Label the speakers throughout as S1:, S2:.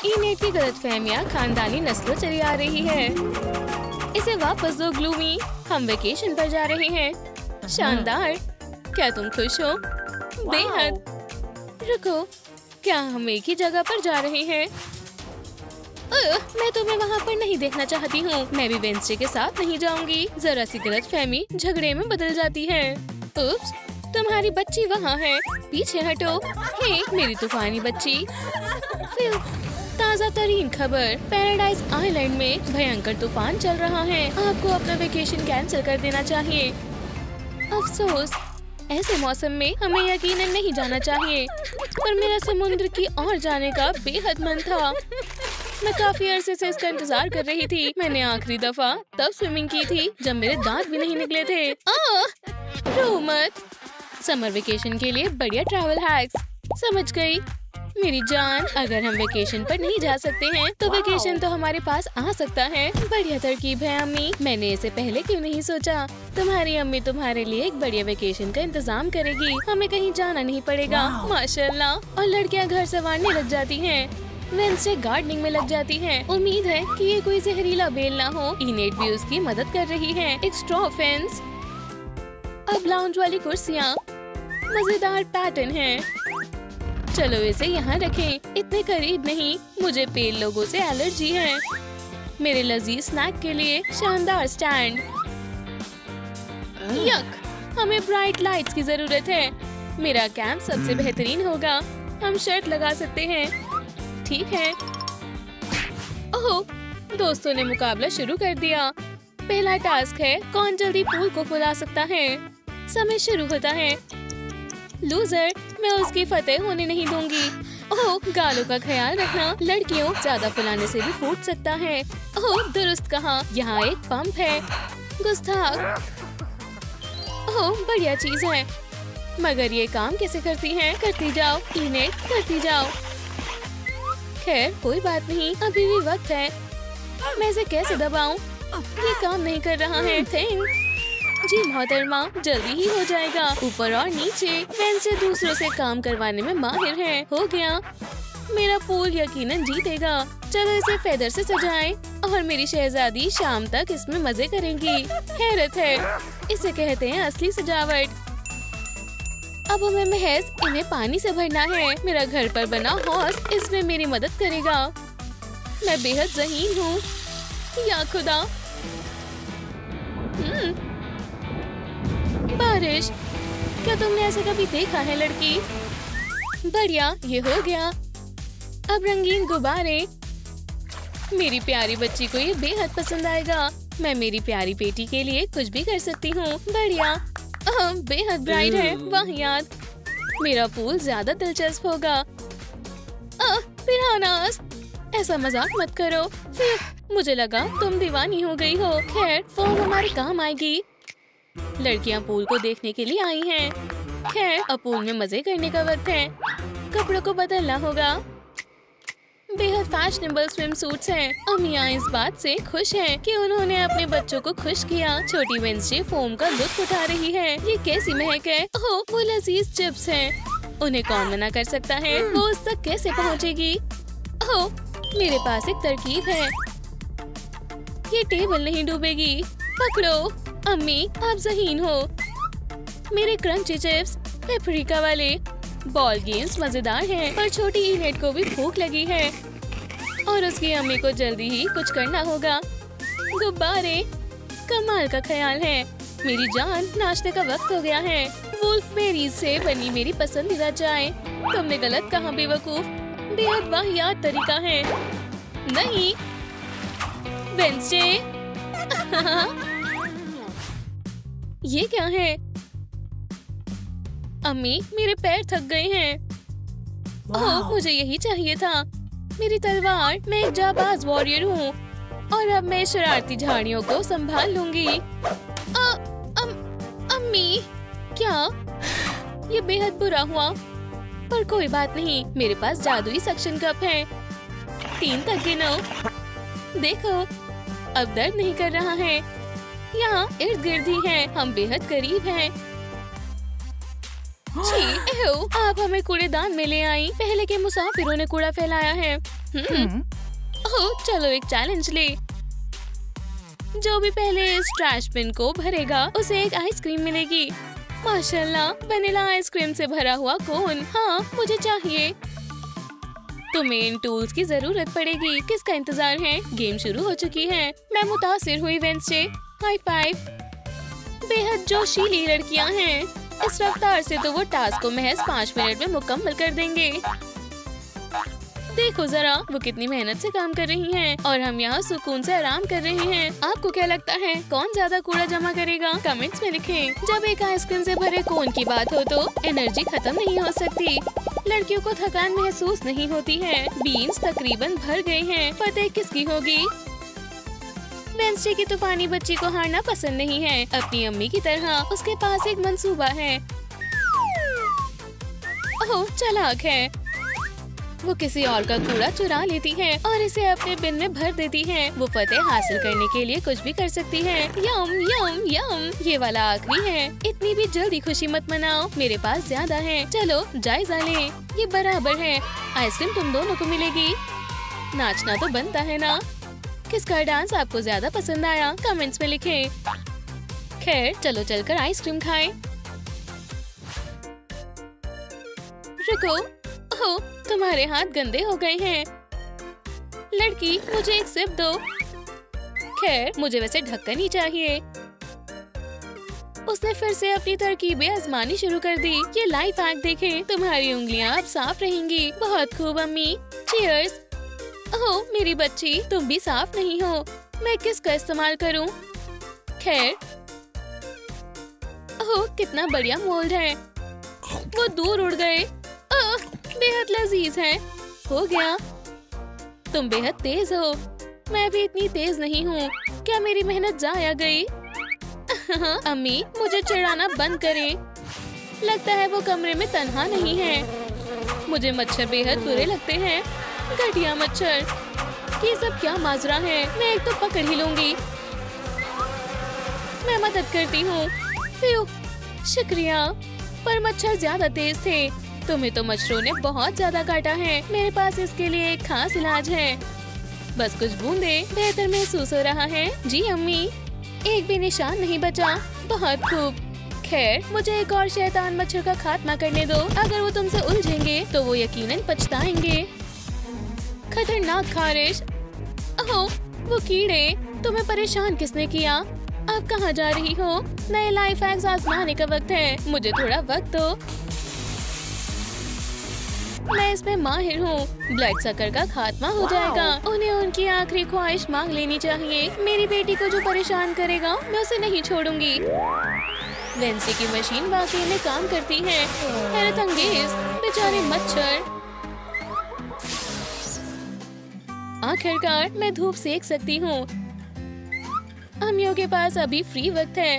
S1: इनेट की गलतफहमियां खानदानी नस्लों चली आ रही है। इसे वापस दो ग्लूमी, हम वेकेशन पर जा रहे हैं। शानदार, क्या तुम खुश हो? बेहद। रुको, क्या हम एक ही जगह पर जा रहे हैं? मैं तुम्हें वहाँ पर नहीं देखना चाहती हूँ। मैं भी वेंसडे के साथ नहीं जाऊँगी। जरा सी गलतफहमी झगड़े में बदल जाती है। उप्स, तुम्हारी बच्ची वहाँ है, पीछे हटो। हे मेरी तूफानी बच्ची। ताज़ा तरीन खबर, पैराडाइज आइलैंड में भयंकर तूफान चल रहा है। आपको अपना वेकेशन कैंसिल कर देना चाहिए। अफसोस, ऐसे मौसम में हमें यकीनन नहीं जाना चाहिए, पर मेरा समुद्र की ओर जाने का बेहद मन था। मैं काफी अरसे से इसका इंतजार कर रही थी। मैंने आखिरी दफा तब स्विमिंग की थी जब मेरे दांत भी नहीं निकले थे। रो मत। समर वेकेशन के लिए बढ़िया ट्रैवल हैक्स। समझ गई मेरी जान। अगर हम वेकेशन पर नहीं जा सकते हैं तो वेकेशन तो हमारे पास आ सकता है। बढ़िया तरकीब है अम्मी, मैंने इसे पहले क्यों नहीं सोचा। तुम्हारी अम्मी तुम्हारे लिए एक बढ़िया वेकेशन का इंतजाम करेगी। हमें कहीं जाना नहीं पड़ेगा। माशाल्लाह। और लड़कियां घर संवारने लग जाती हैं, वेंसडे गार्डनिंग में लग जाती हैं। उम्मीद है कि ये कोई जहरीला बेल ना हो। इनेट भी उसकी मदद कर रही है। एक स्ट्रॉ फेंस। अब लाउंज वाली कुर्सियाँ, मजेदार पैटर्न है। चलो इसे यहाँ रखें। इतने करीब नहीं, मुझे पेल लोगों से एलर्जी है। मेरे लजीज स्नैक के लिए शानदार स्टैंड। यक, हमें ब्राइट लाइट्स की जरूरत है। मेरा कैंप सबसे बेहतरीन होगा। हम शर्ट लगा सकते हैं। ठीक है। ओह, दोस्तों ने मुकाबला शुरू कर दिया। पहला टास्क है कौन जल्दी पूल को फुला सकता है। समय शुरू होता है। लूजर, मैं उसकी फतेह होने नहीं दूंगी। ओह, गालों का ख्याल रखना। लड़कियों ज्यादा फुलाने से भी फूट सकता है। ओह, दुरुस्त कहा। यहाँ एक पंप है। गुस्ताख। ओह, बढ़िया चीज है, मगर ये काम कैसे करती है? करती जाओ इनेट, करती जाओ। खैर कोई बात नहीं, अभी भी वक्त है। मैं इसे कैसे दबाऊं? ये काम नहीं कर रहा है। जी मोहतरमा, जल्दी ही हो जाएगा। ऊपर और नीचे। वेंसडे दूसरों से काम करवाने में माहिर है। हो गया। मेरा पूल यकीनन जीतेगा। चलो इसे फेदर से सजाएं और मेरी शहजादी शाम तक इसमें मजे करेंगी। हैरत है, इसे कहते हैं असली सजावट। अब हमें महज इन्हें पानी से भरना है। मेरा घर पर बना हौस इसमें मेरी मदद करेगा। मैं बेहद ज़हीन हूँ। या खुदा। बारिश, क्या तुमने ऐसे कभी देखा है लड़की? बढ़िया, ये हो गया। अब रंगीन गुब्बारे। मेरी प्यारी बच्ची को ये बेहद पसंद आएगा। मैं मेरी प्यारी बेटी के लिए कुछ भी कर सकती हूँ। बढ़िया, बेहद ब्राइट है। वाह याद, मेरा पूल ज्यादा दिलचस्प होगा। पिरानास, ऐसा मजाक मत करो। फिर मुझे लगा तुम दीवानी हो गई हो। खैर फोम हमारे काम आएगी। लड़कियां पूल को देखने के लिए आई हैं। खैर अब पूल में मजे करने का वक्त है। कपड़ों को बदलना होगा। बेहद फैशनेबल स्विम सूट्स हैं। अम्मियाँ इस बात से खुश हैं कि उन्होंने अपने बच्चों को खुश किया। छोटी वेंसडे फोम का लुत्फ उठा रही है। ये कैसी महक है। ओह, वो लजीज चिप्स हैं। उन्हें कौन मना कर सकता है? वो उस तक कैसे पहुँचेगी? ओह, मेरे पास एक तरकीब है। ये टेबल नहीं डूबेगी। पकड़ो अम्मी, आप ज़हीन हो। मेरे क्रंची चिप्स, पेपरिका वाले। बॉल गेम्स मजेदार हैं, पर छोटी इनेट को भी भूख लगी है और उसकी अम्मी को जल्दी ही कुछ करना होगा। गुब्बारे, कमाल का ख्याल है। मेरी जान, नाश्ते का वक्त हो गया है। वुल्फबेरीज से बनी मेरी पसंदीदा चाय। तुमने गलत कहा बेवकूफ। बेहद वाहियात तरीका है। नहीं वेंसडे। ये क्या है? अम्मी, मेरे पैर थक गए हैं। ओह, मुझे यही चाहिए था। मेरी तलवार। मैं एक जाबाज वॉरियर हूँ और अब मैं शरारती झाड़ियों को संभाल लूंगी। अम्मी, क्या? ये बेहद बुरा हुआ, पर कोई बात नहीं। मेरे पास जादुई सक्शन कप है। 3 तक गिनो। देखो, अब दर्द नहीं कर रहा है। यहाँ इर्द गिर्द ही है। हम बेहद करीब हैं। छी, आप हमें कूड़ेदान में ले आई। पहले के मुसाफिरों ने कूड़ा फैलाया है। ओह, चलो एक चैलेंज ले। जो भी पहले इस ट्रैश बिन को भरेगा उसे एक आइसक्रीम मिलेगी। माशाल्लाह, वनीला आइसक्रीम से भरा हुआ कोन। हाँ, मुझे चाहिए। तुम्हें इन टूल्स की जरूरत पड़ेगी। किसका इंतजार है? गेम शुरू हो चुकी है। मैं मुतासिर हुई वेंसडे। High five. बेहद जोशीली लड़कियां हैं। इस रफ्तार से तो वो टास्क को महज 5 मिनट में मुकम्मल कर देंगे। देखो जरा, वो कितनी मेहनत से काम कर रही हैं और हम यहाँ सुकून से आराम कर रहे हैं। आपको क्या लगता है कौन ज्यादा कूड़ा जमा करेगा? कमेंट्स में लिखें। जब एक आइसक्रीम से भरे कोन की बात हो तो एनर्जी खत्म नहीं हो सकती। लड़कियों को थकान महसूस नहीं होती है। बीन्स तकरीबन भर गए हैं। फतेह किसकी होगी? वेंसडे की तूफानी बच्ची को हारना पसंद नहीं है। अपनी अम्मी की तरह उसके पास एक मंसूबा है। ओह, चालाक है। वो किसी और का कूड़ा चुरा लेती है और इसे अपने बिन में भर देती है। वो फतेह हासिल करने के लिए कुछ भी कर सकती है। यम यम यम। ये वाला आखिरी है। इतनी भी जल्दी खुशी मत मनाओ, मेरे पास ज्यादा है। चलो जायजा लें। ये बराबर है। आइसक्रीम तुम दोनों को मिलेगी। नाचना तो बनता है ना। किसका डांस आपको ज्यादा पसंद आया? कमेंट्स में लिखें। खैर, चलो चलकर आइसक्रीम खाएं। रुको, ओह, तुम्हारे हाथ गंदे हो गए हैं। लड़की, मुझे एक सिप दो। खैर, मुझे वैसे ढक्कन ही चाहिए। उसने फिर से अपनी तरकीबें आजमानी शुरू कर दी। ये लाइफ हैक देखें, तुम्हारी उंगलियां अब साफ रहेंगी। बहुत खूब अम्मी। चीयर्स। ओह, मेरी बच्ची, तुम भी साफ नहीं हो। मैं किसका इस्तेमाल करूं? खैर, ओह, कितना बढ़िया मोल्ड है। वो दूर उड़ गए। बेहद लजीज है। हो गया। तुम बेहद तेज हो। मैं भी इतनी तेज नहीं हूँ। क्या मेरी मेहनत जाया गई? अम्मी, मुझे चिढ़ाना बंद करें। लगता है वो कमरे में तन्हा नहीं है। मुझे मच्छर बेहद बुरे लगते हैं। घटिया मच्छर। ये सब क्या माजरा है? मैं एक तो पकड़ ही लूंगी। मैं मदद करती हूँ। शुक्रिया, पर मच्छर ज्यादा तेज थे। तुम्हें तो मच्छरों ने बहुत ज्यादा काटा है। मेरे पास इसके लिए एक खास इलाज है। बस कुछ बूंदे। बेहतर महसूस हो रहा है? जी अम्मी। एक भी निशान नहीं बचा। बहुत खूब। खैर, मुझे एक और शैतान मच्छर का खात्मा करने दो। अगर वो तुमसे उलझेंगे तो वो यकीनन पछताएंगे। खतरनाक खारिश। ओह, वो कीड़े। तुम्हें परेशान किसने किया? आप कहाँ जा रही हो? नए लाइफ हैक्स आजमाने का वक्त है। मुझे थोड़ा वक्त दो। मैं इसमें माहिर हूँ। ब्लड सकर का खात्मा हो जाएगा। उन्हें उनकी आखिरी ख्वाहिश मांग लेनी चाहिए। मेरी बेटी को जो परेशान करेगा मैं उसे नहीं छोड़ूंगी। वेंसडे की मशीन वाकई में काम करती है। हैरत अंगेज। बेचारे मच्छर। आखिरकार मैं धूप सेक सकती हूँ। अम्मियों के पास अभी फ्री वक्त है।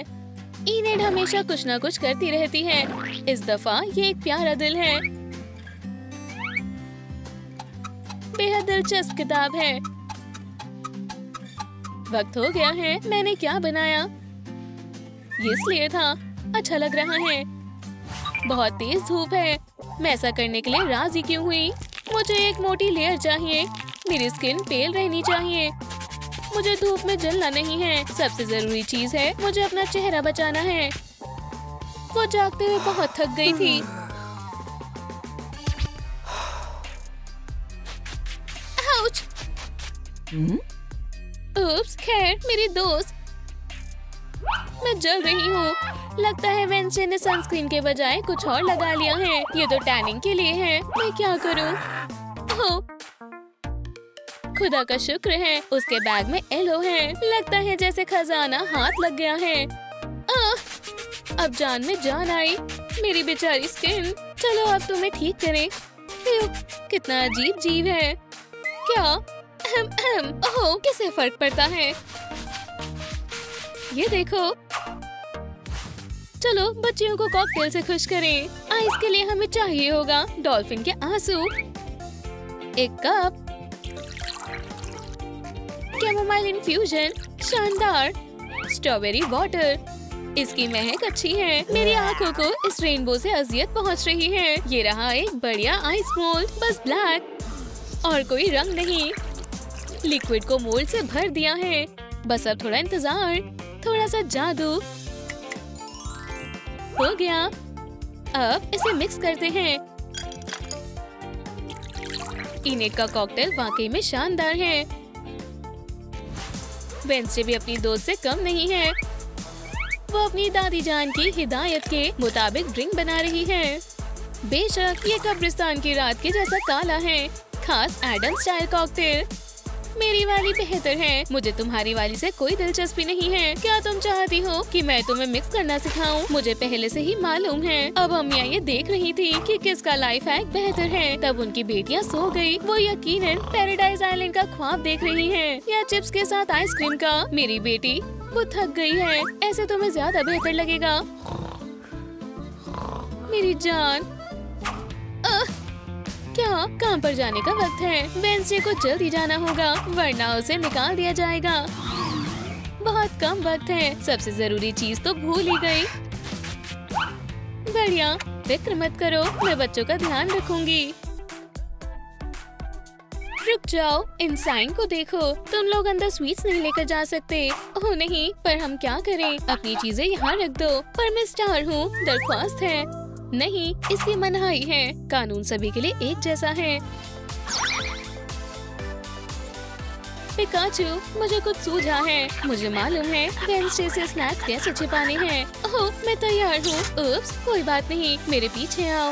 S1: इनेड हमेशा कुछ न कुछ करती रहती है। इस दफा ये एक प्यारा दिल है। बेहद दिलचस्प किताब है। वक्त हो गया है। मैंने क्या बनाया? ये इसलिए था। अच्छा लग रहा है। बहुत तेज धूप है। मैं ऐसा करने के लिए राजी क्यों हुई? मुझे एक मोटी लेयर चाहिए। मेरी स्किन पेल रहनी चाहिए। मुझे धूप में जलना नहीं है। सबसे जरूरी चीज है, मुझे अपना चेहरा बचाना है। वो जागते हुए बहुत थक गई थी। आउच! उप्स, खैर, मेरी दोस्त। मैं जल रही हूँ। लगता है वेंसडे ने सनस्क्रीन के बजाय कुछ और लगा लिया है। ये तो टैनिंग के लिए है। मैं क्या करूँ? ओह, खुदा का शुक्र है, उसके बैग में येलो है। लगता है जैसे खजाना हाथ लग गया है। अब जान में जान आई। मेरी बेचारी स्किन। चलो अब तुम्हें ठीक करें। कितना अजीब जीव है। क्या? ओह, किसे फर्क पड़ता है? ये देखो। चलो बच्चियों को कॉकटेल से खुश करें। आइस के लिए हमें चाहिए होगा डॉल्फिन के आंसू, एक कप, कैमोमाइल इन्फ्यूजन, शानदार, स्ट्रॉबेरी वाटर। इसकी महक अच्छी है। मेरी आंखों को इस रेनबो से अजियत पहुंच रही है। ये रहा एक बढ़िया आइस मोल्ड, बस ब्लैक। और कोई रंग नहीं। लिक्विड को मोल्ड से भर दिया है। बस अब थोड़ा इंतजार, थोड़ा सा जादू। हो गया। अब इसे मिक्स करते हैं। इनेट का कॉकटेल वाकई में शानदार है। वेंसडे भी अपनी दोस्त से कम नहीं है। वो अपनी दादी जान की हिदायत के मुताबिक ड्रिंक बना रही है। बेशक ये कब्रिस्तान की रात के जैसा काला है। खास एडम स्टाइल कॉकटेल। मेरी वाली बेहतर है। मुझे तुम्हारी वाली से कोई दिलचस्पी नहीं है। क्या तुम चाहती हो कि मैं तुम्हें मिक्स करना सिखाऊं? मुझे पहले से ही मालूम है। अब अम्मियाँ ये देख रही थी कि किसका लाइफ हैक बेहतर है। तब उनकी बेटियाँ सो गई। वो यकीनन पैराडाइज आइलैंड का ख्वाब देख रही हैं, या चिप्स के साथ आइसक्रीम का। मेरी बेटी वो थक गई है। ऐसे तुम्हें ज्यादा बेहतर लगेगा। मेरी जान, क्या काम पर जाने का वक्त है? वेंसडे को जल्दी जाना होगा, वरना उसे निकाल दिया जाएगा। बहुत कम वक्त है। सबसे जरूरी चीज तो भूल ही गई। बढ़िया, फिक्र मत करो, मैं बच्चों का ध्यान रखूंगी। रुक जाओ, इन साइन को देखो। तुम लोग अंदर स्वीट्स नहीं लेकर जा सकते। ओह नहीं, पर हम क्या करें? अपनी चीजें यहाँ रख दो। पर मैं स्टार हूँ, दरख्वास्त है। नहीं, इसकी मनाही है। कानून सभी के लिए एक जैसा है। पिकाचू, मुझे कुछ सूझा है। मुझे मालूम है वेंसडे से स्नैक्स कैसे छिपाने हैं। ओह, मैं तैयार हूँ। उप्स, कोई बात नहीं, मेरे पीछे आओ।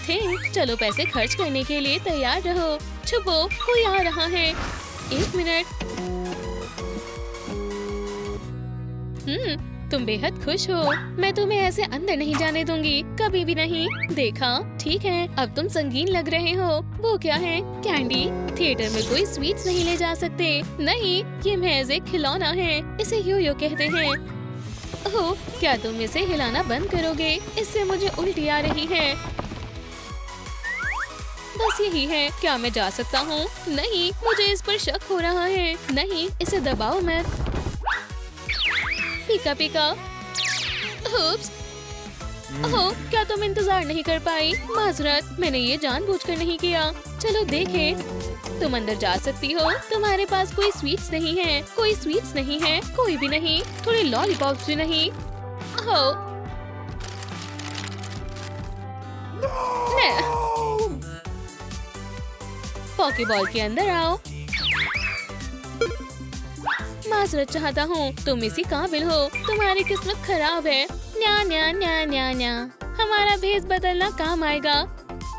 S1: थिंक, चलो पैसे खर्च करने के लिए तैयार रहो। छुपो, कोई आ रहा है। 1 मिनट। तुम बेहद खुश हो। मैं तुम्हें ऐसे अंदर नहीं जाने दूंगी, कभी भी नहीं। देखा? ठीक है, अब तुम संगीन लग रहे हो। वो क्या है? कैंडी। थिएटर में कोई स्वीट्स नहीं ले जा सकते। नहीं, ये महज एक खिलौना है। इसे यो-यो कहते हैं। ओह, क्या तुम इसे हिलाना बंद करोगे? इससे मुझे उल्टी आ रही है। बस यही है। क्या मैं जा सकता हूँ? नहीं, मुझे इस पर शक हो रहा है। नहीं, इसे दबाओ मत। पीका पीका। उप्स। ओह, क्या तुम इंतजार नहीं कर पाई? माजरत, मैंने ये जानबूझकर नहीं किया। चलो देखें। तुम अंदर जा सकती हो। तुम्हारे पास कोई स्वीट्स नहीं है। कोई स्वीट्स नहीं है, कोई भी नहीं। थोड़े लॉलीपॉप्स भी नहीं। ओह, पॉकेबॉल के अंदर आओ। माजरत चाहता हूँ, तुम इसी काबिल हो। तुम्हारी किस्मत खराब है। न्या न्या न्या न्या न्या। हमारा भेष बदलना काम आएगा।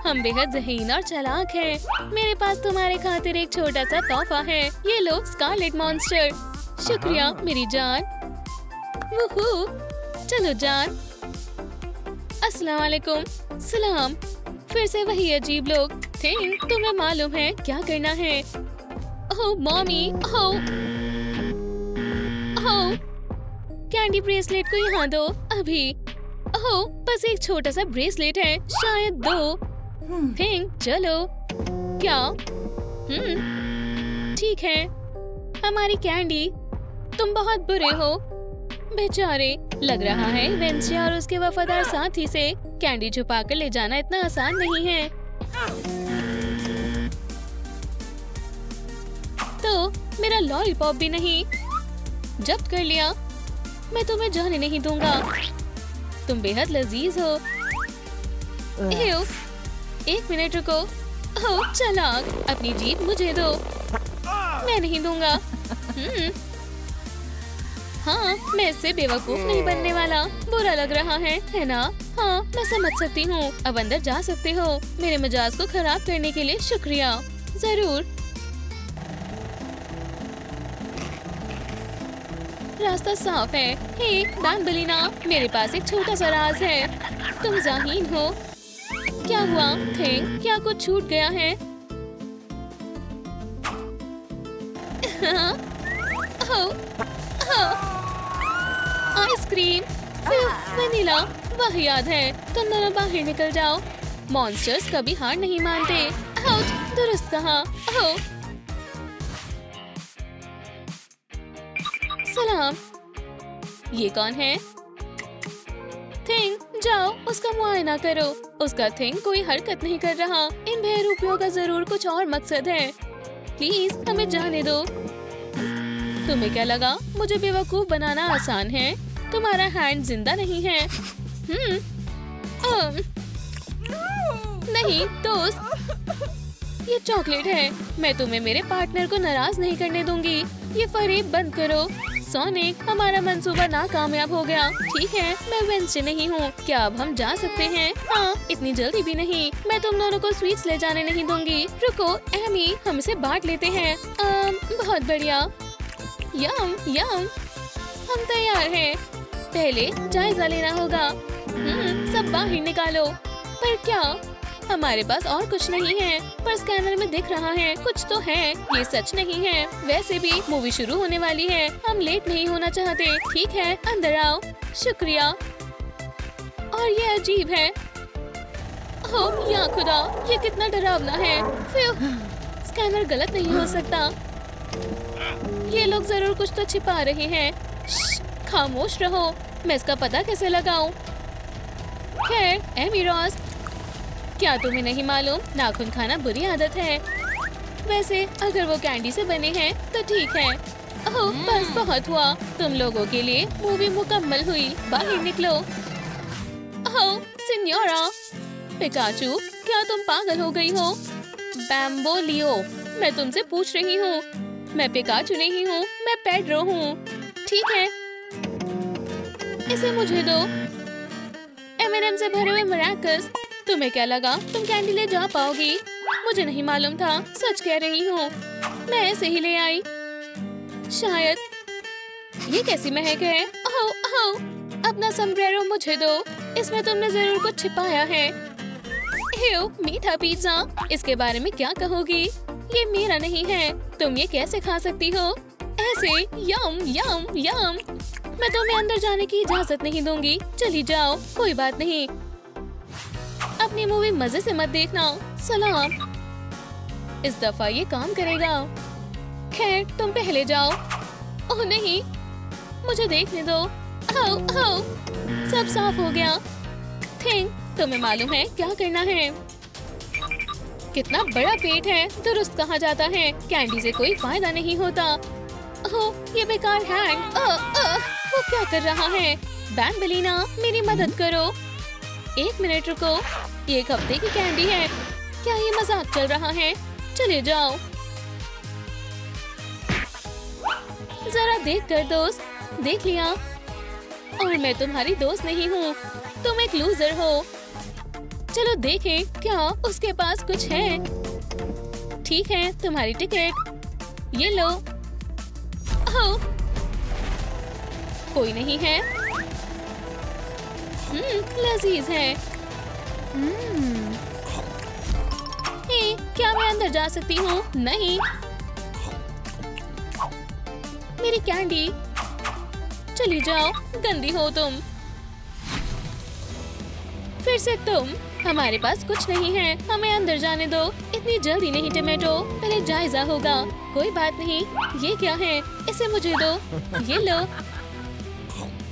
S1: हम बेहद ज़हीन और चालाक हैं। मेरे पास तुम्हारे खातिर एक छोटा सा तोहफा है। ये लो, स्कारलेट मॉन्स्टर। शुक्रिया मेरी जान। वूहू। चलो जान। अस्सलाम वालेकुम। सलाम। फिर से वही अजीब लोग। थिंक, तुम्हें मालूम है क्या करना है? ओह मॉमी, ओह कैंडी ब्रेसलेट को यहाँ दो अभी। ओह, बस एक छोटा सा ब्रेसलेट है, शायद 2। थिंक, चलो। क्या? ठीक है। हमारी कैंडी, तुम बहुत बुरे हो। बेचारे, लग रहा है वेंसडे और उसके वफादार साथी से कैंडी छुपा कर ले जाना इतना आसान नहीं है। तो मेरा लॉलीपॉप भी नहीं। जब्त कर लिया। मैं तुम्हें जाने नहीं दूंगा। तुम बेहद लजीज हो। 1 मिनट रुको। ओह चालाक, अपनी जीत मुझे दो। मैं नहीं दूंगा। हाँ, मैं इससे बेवकूफ नहीं बनने वाला। बुरा लग रहा है ना? हाँ, मैं समझ सकती हूँ। अब अंदर जा सकते हो। मेरे मिजाज को खराब करने के लिए शुक्रिया। जरूर। रास्ता साफ है। हे बैंबलिना, मेरे पास एक छोटा सा राज है। तुम ज़हीन हो। क्या हुआ? थिंक, क्या कुछ छूट गया है? आइसक्रीम, वनीला, वह याद है। तुम दोनों बाहर निकल जाओ। मॉन्स्टर्स कभी हार नहीं मानते। आउच, दुरुस्त कहा। सलाम। ये कौन है? थिंक, जाओ उसका मुआयना करो। उसका थिंग कोई हरकत नहीं कर रहा। इन बहरूपियों का जरूर कुछ और मकसद है। प्लीज हमें जाने दो। तुम्हें क्या लगा मुझे बेवकूफ बनाना आसान है? तुम्हारा हैंड जिंदा नहीं है। नहीं दोस्त, ये चॉकलेट है। मैं तुम्हें मेरे पार्टनर को नाराज नहीं करने दूंगी। ये फरेब बंद करो। सोनिक, हमारा मंसूबा नाकामयाब हो गया। ठीक है, मैं वेंसडे नहीं हूँ। क्या अब हम जा सकते हैं? हाँ, इतनी जल्दी भी नहीं। मैं तुम दोनों को स्वीट्स ले जाने नहीं दूंगी। रुको एमी, हम इसे बांट लेते हैं। बहुत बढ़िया। यम यम, हम तैयार हैं। पहले जायजा लेना होगा। सब बाहर निकालो। पर क्या? हमारे पास और कुछ नहीं है, पर स्कैनर में दिख रहा है कुछ तो है। ये सच नहीं है। वैसे भी मूवी शुरू होने वाली है। हम लेट नहीं होना चाहते। ठीक है, अंदर आओ। शुक्रिया। और ये अजीब है। ओह या खुदा, ये कितना डरावना है। स्कैनर गलत नहीं हो सकता। ये लोग जरूर कुछ तो छिपा रहे हैं। खामोश रहो। मैं इसका पता कैसे लगाऊं? खैर एमी रॉस, क्या तुम्हें नहीं मालूम नाखून खाना बुरी आदत है? वैसे अगर वो कैंडी से बने हैं तो ठीक है। ओह बस बहुत हुआ। तुम लोगों के लिए मूवी मुकम्मल हुई। बाहर निकलो। ओह सिन्योरा। पिकाचू, क्या तुम पागल हो गई हो? बैम्बोलियो, मैं तुमसे पूछ रही हूँ। मैं पिकाचू नहीं हूँ, मैं पेड्रो हूँ। ठीक है, इसे मुझे दो। M&M से भरे हुए मराकस। तुम्हें क्या लगा तुम कैंडी ले जा पाओगी? मुझे नहीं मालूम था। सच कह रही हूँ, मैं ऐसे ही ले आई। शायद। ये कैसी महक है? ओह ओह, अपना समब्रेरो मुझे दो। इसमें तुमने जरूर कुछ छिपाया है। हेयो, मीठा पिज्जा। इसके बारे में क्या कहोगी? ये मेरा नहीं है। तुम ये कैसे खा सकती हो? ऐसे। यम यम यम। मैं तुम्हें अंदर जाने की इजाजत नहीं दूंगी। चली जाओ। कोई बात नहीं, अपनी मूवी मजे से मत देखना। सलाम। इस दफा ये काम करेगा। खैर तुम पहले जाओ। ओह नहीं, मुझे देखने दो। आओ आओ, सब साफ हो गया। थिंग, तुम्हें मालूम है क्या करना है? कितना बड़ा पेट है, दुरुस्त कहा जाता है। कैंडी से कोई फायदा नहीं होता। ओह ये बेकार हैंड। वो क्या कर रहा है? बैम्बेलिना, मेरी मदद करो। 1 मिनट रुको। ये 1 हफ्ते की कैंडी है। क्या ये मजाक चल रहा है? चले जाओ। जरा देख कर दोस्त। देख लिया। और मैं तुम्हारी दोस्त नहीं हूँ, तुम एक लूजर हो। चलो देखें क्या उसके पास कुछ है। ठीक है, तुम्हारी टिकट। ये लो। ओह, कोई नहीं है। लजीज है। क्या मैं अंदर जा सकती हूँ? नहीं। मेरी कैंडी। चली जाओ, गंदी हो तुम। फिर से तुम। हमारे पास कुछ नहीं है, हमें अंदर जाने दो। इतनी जल्दी नहीं टमेटो, पहले जायजा होगा। कोई बात नहीं। ये क्या है? इसे मुझे दो। ये लो।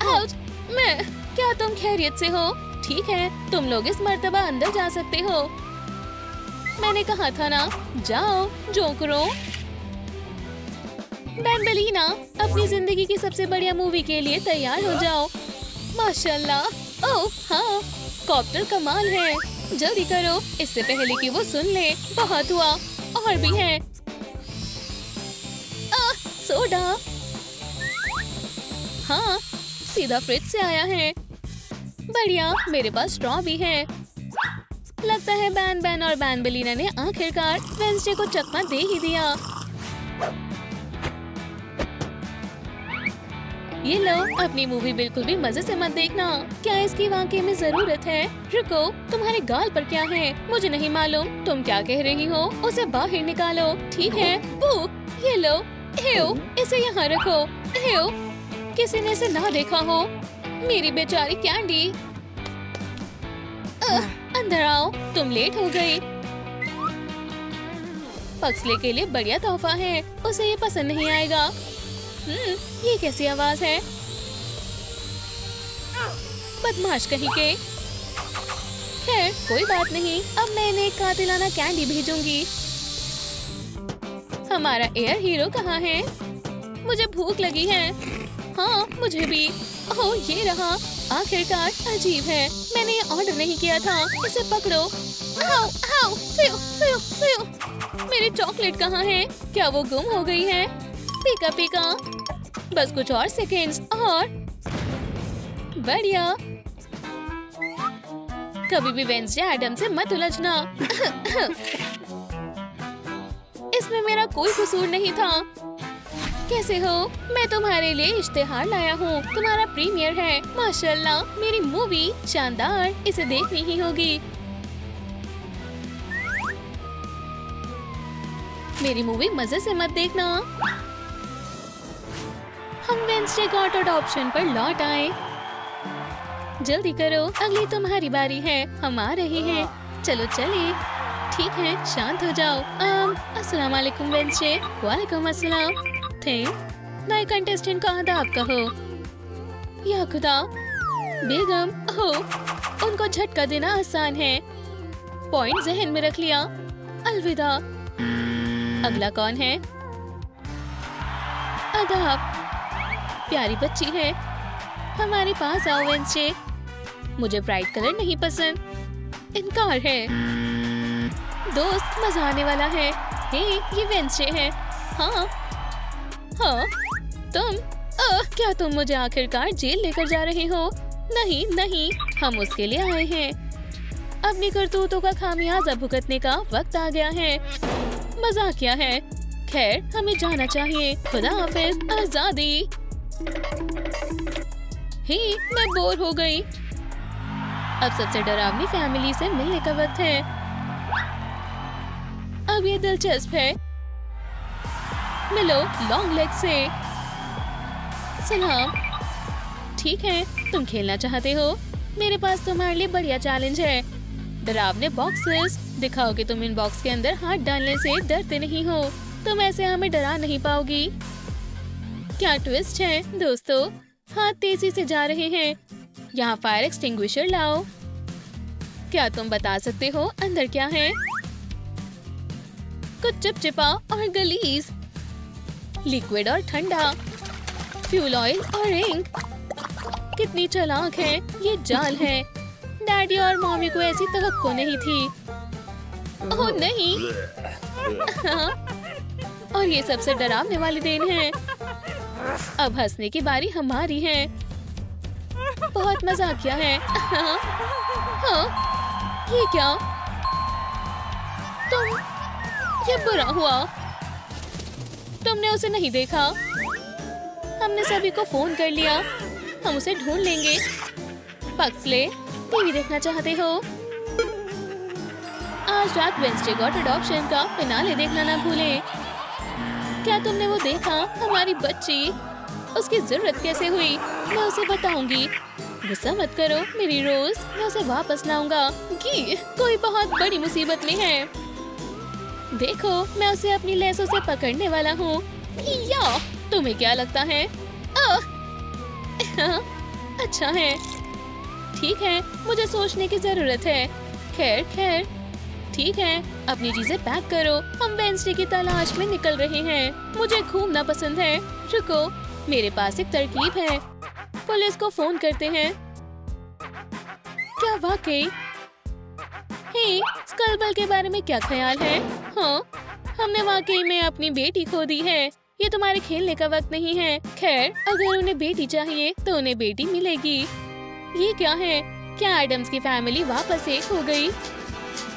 S1: आउच! क्या तुम खैरियत से हो? ठीक है, तुम लोग इस मर्तबा अंदर जा सकते हो। मैंने कहा था ना, जाओ जोकरो। बैम्बेलिना, अपनी जिंदगी की सबसे बढ़िया मूवी के लिए तैयार हो जाओ। माशाल्लाह। ओह हाँ, कॉप्टर कमाल है। जल्दी करो, इससे पहले कि वो सुन ले। बहुत हुआ, और भी है। सोडा। हाँ, सीधा फ्रिज से आया है। बढ़िया, मेरे पास स्ट्रॉ भी है। लगता है बैन बैन और बैम्बेलिना ने आखिरकार वेंसडे को चकमा दे ही दिया। ये लो, अपनी मूवी बिल्कुल भी मजे से मत देखना। क्या इसकी वाकई में जरूरत है? रुको, तुम्हारे गाल पर क्या है? मुझे नहीं मालूम। तुम क्या कह रही हो? उसे बाहर निकालो। ठीक है। बू, ये लो। हेयो, इसे यहाँ रखो। हेयो, किसी ने इसे ना देखा हो। मेरी बेचारी कैंडी। अंदर आओ, तुम लेट हो गई। पक्सले के लिए बढ़िया तोहफा है, उसे ये पसंद नहीं आएगा। ये कैसी आवाज है? बदमाश कहीं के। खैर कोई बात नहीं, अब मैं इन्हें कातिलाना कैंडी भेजूंगी। हमारा एयर हीरो कहाँ है? मुझे भूख लगी है। हाँ मुझे भी। ओह ये रहा। आखिरकार। अजीब है, मैंने ये ऑर्डर नहीं किया था। इसे पकड़ो। आओ, आओ, फियो, फियो, फियो। मेरी चॉकलेट कहाँ है? क्या वो गुम हो गई है? पीका पीका। बस कुछ और सेकेंड्स और बढ़िया। कभी भी वेंसडे एडम से मत उलझना। इसमें मेरा कोई कसूर नहीं था। कैसे हो? मैं तुम्हारे लिए इश्तेहार लाया हूँ। तुम्हारा प्रीमियर है। माशाल्लाह, मेरी मूवी शानदार, इसे देखनी ही होगी। मेरी मूवी मजे से मत देखना। हम वेंसडे गॉट अडॉप्शन पर लौट आए। जल्दी करो, अगली तुम्हारी बारी है। हम आ रहे हैं। चलो चले। ठीक है, शांत हो जाओ। अस्सलाम वालेकुम वेंसडे। वालेकुम अस्सलाम। थे नए कंटेस्टेंट का आदाब कहो। या खुदा, बेगम हो। उनको झटका देना आसान है। पॉइंट जहन में रख लिया। अलविदा। अगला कौन है? आदाब। प्यारी बच्ची है। हमारे पास आओ वेंसडे। मुझे ब्राइट कलर नहीं पसंद। इनकार है। दोस्त, मजा आने वाला है। हे, ये वेंसडे है। हाँ हाँ, तुम क्या तुम मुझे आखिरकार जेल लेकर जा रहे हो? नहीं नहीं, हम उसके लिए आए हैं। अपनी करतूतों का खामियाजा भुगतने का वक्त आ गया है। मजाक क्या है? खैर, हमें जाना चाहिए। खुदा हाफिज। आजादी। ही, मैं बोर हो गई। अब सबसे डरावनी फैमिली से मिलने का वक्त है। अब ये दिलचस्प है। मिलो लॉन्ग लेग से। सलाम। ठीक है, तुम खेलना चाहते हो? मेरे पास तुम्हारे लिए बढ़िया चैलेंज है। डरावने बॉक्सेस। दिखाओ कि तुम इन बॉक्स के अंदर हाथ डालने से डरते नहीं हो। तुम ऐसे हमें डरा नहीं पाओगी। क्या ट्विस्ट है दोस्तों। हाथ तेजी से जा रहे हैं। यहाँ फायर एक्सटिंग्विशर लाओ। क्या तुम बता सकते हो अंदर क्या है? कुछ चिपचिपा और गलीज। लिक्विड और ठंडा। फ्यूल ऑयल और इंक। कितनी चालाक है। ये जाल है। डैडी और मम्मी को ऐसी तवक्को नहीं थी। ओह नहीं। और ये सबसे डरावने वाली दिन है। अब हंसने की बारी हमारी है। बहुत मजाकिया है। हाँ, ये क्या? तुम, ये बुरा हुआ। तुमने उसे नहीं देखा। हमने सभी को फोन कर लिया। हम उसे ढूंढ लेंगे। पक्सले, टीवी देखना चाहते हो? आज रात वेंसडे गॉट अडॉप्शन का फिनाले देखना ना भूलें। क्या तुमने वो देखा? हमारी बच्ची, उसकी जरूरत कैसे हुई? मैं उसे बताऊंगी। गुस्सा मत करो मेरी रोज, मैं उसे वापस लाऊंगा। कोई बहुत बड़ी मुसीबत में है। देखो, मैं उसे अपनी लेसों से पकड़ने वाला हूँ। या तुम्हें क्या लगता है? अच्छा है। ठीक है, मुझे सोचने की जरूरत है। खैर खैर, ठीक है, अपनी चीजें पैक करो। हम वेंसडे की तलाश में निकल रहे हैं। मुझे घूमना पसंद है। रुको, मेरे पास एक तरकीब है। पुलिस को फोन करते हैं। क्या वाकई? हे, स्कल्बल के बारे में क्या ख्याल है? हाँ, हमने वाकई में अपनी बेटी खो दी है। ये तुम्हारे खेलने का वक्त नहीं है। खैर, अगर उन्हें बेटी चाहिए तो उन्हें बेटी मिलेगी। ये क्या है? क्या एडम्स की फैमिली वापस एक हो गई?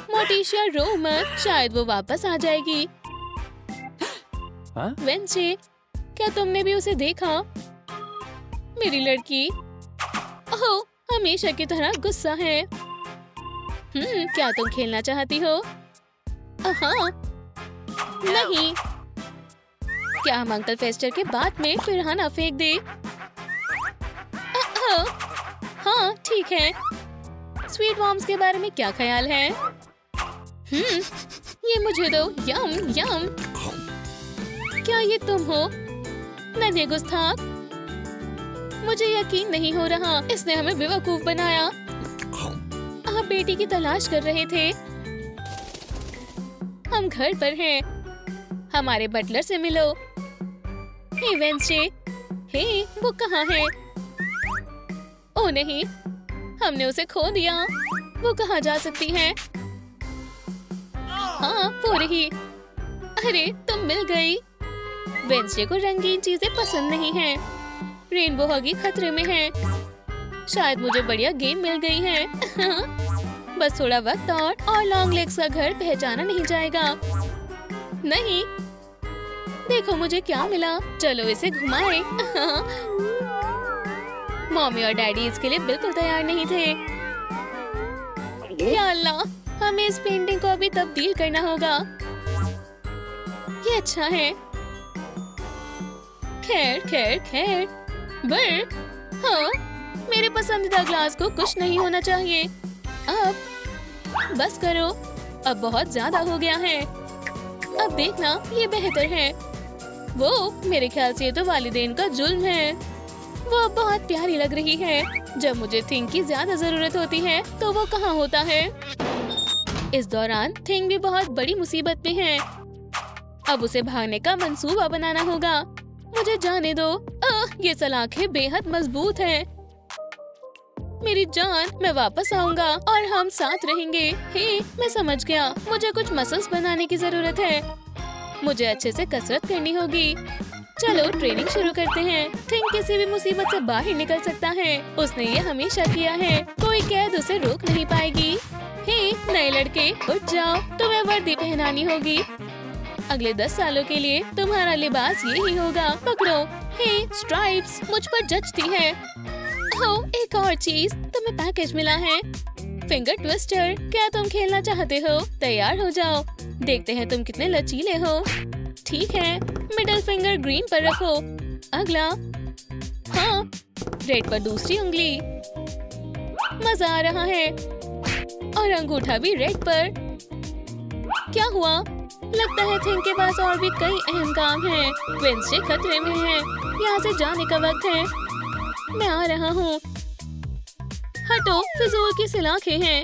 S1: मोटिशिया रो मत, शायद वो वापस आ जाएगी। वेंसडे, क्या तुमने भी उसे देखा? मेरी लड़की, ओह, हमेशा की तरह गुस्सा है। क्या तुम खेलना चाहती हो? हाँ। नहीं। क्या हम अंकल फेस्टर के बाद में फिरहाना फेंक दे? हाँ, ठीक है। स्वीट वॉर्म्स के बारे में क्या ख्याल है? ये मुझे दो। यम यम। क्या ये तुम हो? नन्हे गुस्ताख। मुझे यकीन नहीं हो रहा, इसने हमें बेवकूफ बनाया। आप बेटी की तलाश कर रहे थे। हम घर पर हैं। हमारे बटलर से मिलो। हे वेंसडे, हे वो कहाँ है? ओह नहीं, हमने उसे खो दिया। वो कहाँ जा सकती है? हाँ वो रही। अरे तुम मिल गई। वेंसडे को रंगीन चीजें पसंद नहीं है। रेनबो हगी खतरे में है। शायद मुझे बढ़िया गेम मिल गई है। बस थोड़ा वक्त और लॉन्ग लेग्स का घर पहचाना नहीं जाएगा। नहीं, देखो मुझे क्या मिला। चलो इसे घुमाएं। मम्मी और डैडी इसके लिए बिल्कुल तैयार नहीं थे। या अल्लाह, हमें इस पेंटिंग को अभी तब्दील करना होगा। ये अच्छा है। खैर खैर खैर। बर्क, हाँ, मेरे पसंदीदा ग्लास को कुछ नहीं होना चाहिए। अब बस करो, अब बहुत ज्यादा हो गया है। अब देखना, ये बेहतर है। वो मेरे ख्याल से ये तो वालिदैन का जुल्म है। वो अब बहुत प्यारी लग रही है। जब मुझे थिंग की ज्यादा जरूरत होती है तो वो कहाँ होता है। इस दौरान थिंग भी बहुत बड़ी मुसीबत में है। अब उसे भागने का मंसूबा बनाना होगा। मुझे जाने दो। ये सलाखें बेहद मजबूत हैं। मेरी जान, मैं वापस आऊंगा और हम साथ रहेंगे। हे, मैं समझ गया। मुझे कुछ मसल्स बनाने की जरूरत है। मुझे अच्छे से कसरत करनी होगी। चलो ट्रेनिंग शुरू करते हैं। थिंग किसी भी मुसीबत से बाहर निकल सकता है। उसने ये हमेशा किया है। कोई कैद उसे रोक नहीं पाएगी। हे नए लड़के, उठ जाओ। तुम्हें वर्दी पहनानी होगी। अगले 10 सालों के लिए तुम्हारा लिबास यही होगा। पकड़ो। हे स्ट्राइप्स मुझ पर जचती है। ओह, एक और चीज, तुम्हें पैकेज मिला है। Finger twister. क्या तुम खेलना चाहते हो? तैयार हो जाओ। देखते हैं तुम कितने लचीले हो। ठीक है, मिडिल फिंगर ग्रीन पर रखो। अगला, हाँ, रेड पर दूसरी उंगली। मजा आ रहा है। और अंगूठा भी रेड पर। क्या हुआ? लगता है थिंग के पास और भी कई अहम काम हैं। वेंसडे खतरे में है। यहाँ से जाने का वक्त है। मैं आ रहा हूँ। हटो, फिजूल की सलाखें हैं।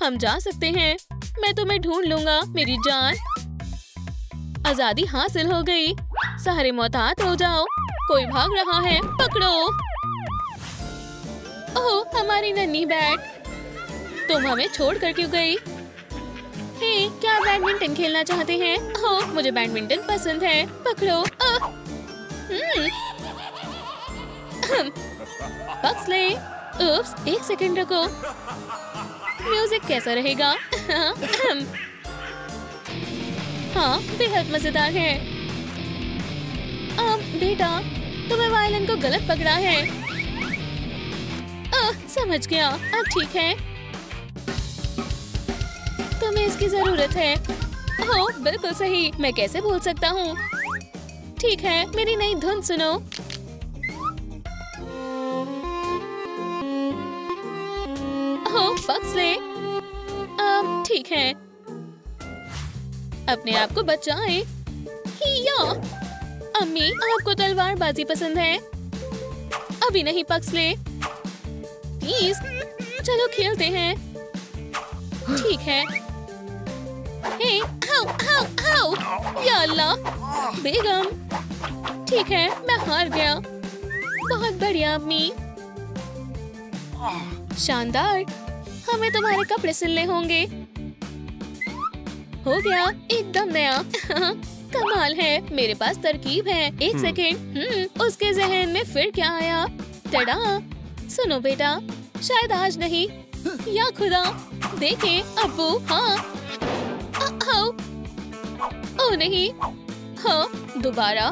S1: हम जा सकते हैं। मैं तुम्हें ढूंढ लूंगा मेरी जान। आजादी हासिल हो गई। सारे मोहतात हो जाओ। कोई भाग रहा है। पकड़ो। ओह, हमारी नन्ही बैट। तुम हमें छोड़ कर क्यों गई? हे, क्या बैडमिंटन खेलना चाहते हैं? ओह, मुझे बैडमिंटन पसंद है। पकड़ो। पक्सले। उप्स, एक सेकंड रुको। म्यूजिक कैसा रहेगा? हाँ, बेहद मजेदार है। बेटा, तुमने वायलिन को गलत पकड़ा है। समझ गया। अब ठीक है। तुम्हें इसकी जरूरत है। ओह, बिल्कुल सही। मैं कैसे भूल सकता हूँ। ठीक है, मेरी नई धुन सुनो। ओह, पक्सले। ठीक है। अपने आप को बचाएं। हिया। अम्मी, आपको तलवारबाजी पसंद है? अभी नहीं पक्सले। प्लीज, चलो खेलते हैं। ठीक है। हे, आओ, आओ, आओ। या अल्लाह, बेगम। ठीक है, मैं हार गया। बहुत बढ़िया अम्मी। शानदार। हमें तुम्हारे कपड़े सिलने होंगे। हो गया, एकदम नया। कमाल है। मेरे पास तरकीब है। एक सेकेंड। उसके जहन में फिर क्या आया? टडा। सुनो बेटा, शायद आज नहीं। या खुदा, देखें अब्बू। हाँ। ओह नहीं। हाँ, दोबारा।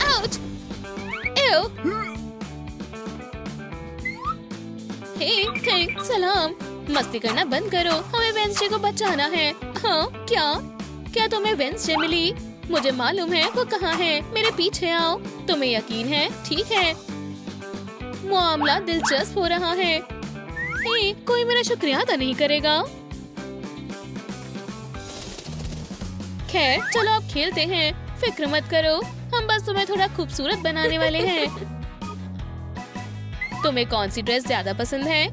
S1: आउच। एव। हे, सलाम। मस्ती करना बंद करो। हमें वेंसडे को बचाना है। हाँ, क्या तुम्हें वेंसडे मिली? मुझे मालूम है वो कहाँ है। मेरे पीछे आओ। तुम्हें यकीन है? ठीक है। मामला दिलचस्प हो रहा है। हे, कोई मेरा शुक्रिया अदा नहीं करेगा। खैर, चलो अब खेलते हैं। फिक्र मत करो, हम बस तुम्हें थोड़ा खूबसूरत बनाने वाले हैं। तुम्हें कौन सी ड्रेस ज्यादा पसंद है?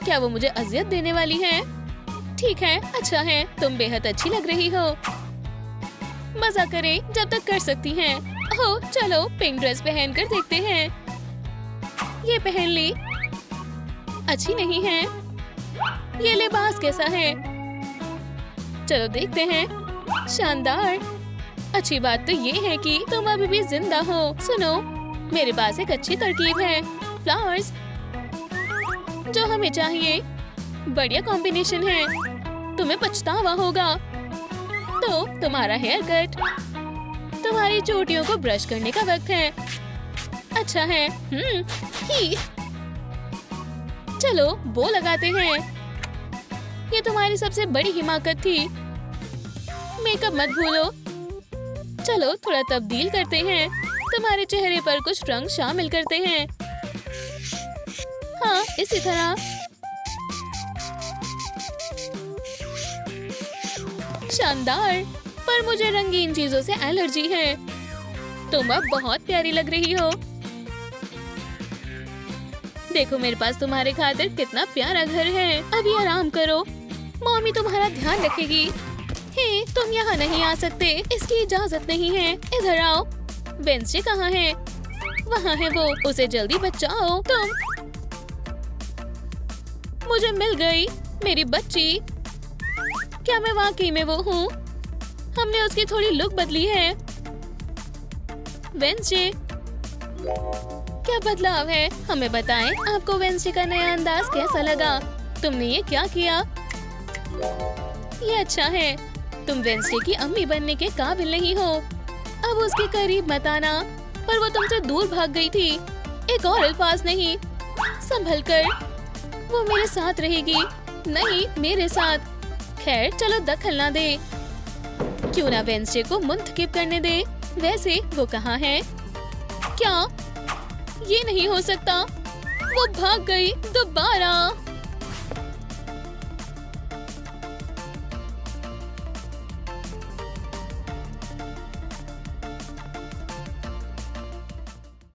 S1: क्या वो मुझे अजियत देने वाली है? ठीक है, अच्छा है, तुम बेहद अच्छी लग रही हो। मजा करें जब तक कर सकती हैं। ओह, चलो पिंक ड्रेस पहनकर देखते हैं। ये पहन ली। अच्छी नहीं है। ये लिबास कैसा है? चलो देखते हैं। शानदार। अच्छी बात तो ये है कि तुम अभी भी जिंदा हो। सुनो, मेरे पास एक अच्छी तरकीब है। फ्लावर्स, जो हमें चाहिए। बढ़िया कॉम्बिनेशन है। तुम्हें पछतावा होगा। तो तुम्हारा हेयर कट। तुम्हारी चोटियों को ब्रश करने का वक्त है। अच्छा है। ही। चलो वो लगाते हैं। ये तुम्हारी सबसे बड़ी हिमाकत थी। मेकअप मत भूलो। चलो थोड़ा तब्दील करते हैं। तुम्हारे चेहरे पर कुछ रंग शामिल करते हैं। हाँ, इसी तरह। शानदार। पर मुझे रंगीन चीजों से एलर्जी है। तुम अब बहुत प्यारी लग रही हो। देखो मेरे पास तुम्हारे खातिर कितना प्यारा घर है। अभी आराम करो, मम्मी तुम्हारा ध्यान रखेगी। हे, तुम यहाँ नहीं आ सकते, इसकी इजाजत नहीं है। इधर आओ। वेंसडे कहाँ है? वहाँ है वो, उसे जल्दी बचाओ। तुम। मुझे मिल गई मेरी बच्ची। क्या मैं वाकई में वो हूँ? हमने उसकी थोड़ी लुक बदली है। वेंसडे, क्या बदलाव है? हमें बताएं, आपको वेंसडे का नया अंदाज कैसा लगा? तुमने ये क्या किया? ये अच्छा है। तुम वेंसडे की अम्मी बनने के काबिल नहीं हो। अब उसके करीब मत आना। पर वो तुमसे दूर भाग गई थी। एक और अल्फाज नहीं। संभल कर। वो मेरे साथ रहेगी। नहीं, मेरे साथ। खैर, चलो दखल ना दे। क्यों ना वेंसडे को मुंतकिब करने दे। वैसे वो कहाँ है? क्या? ये नहीं हो सकता। वो भाग गई दोबारा।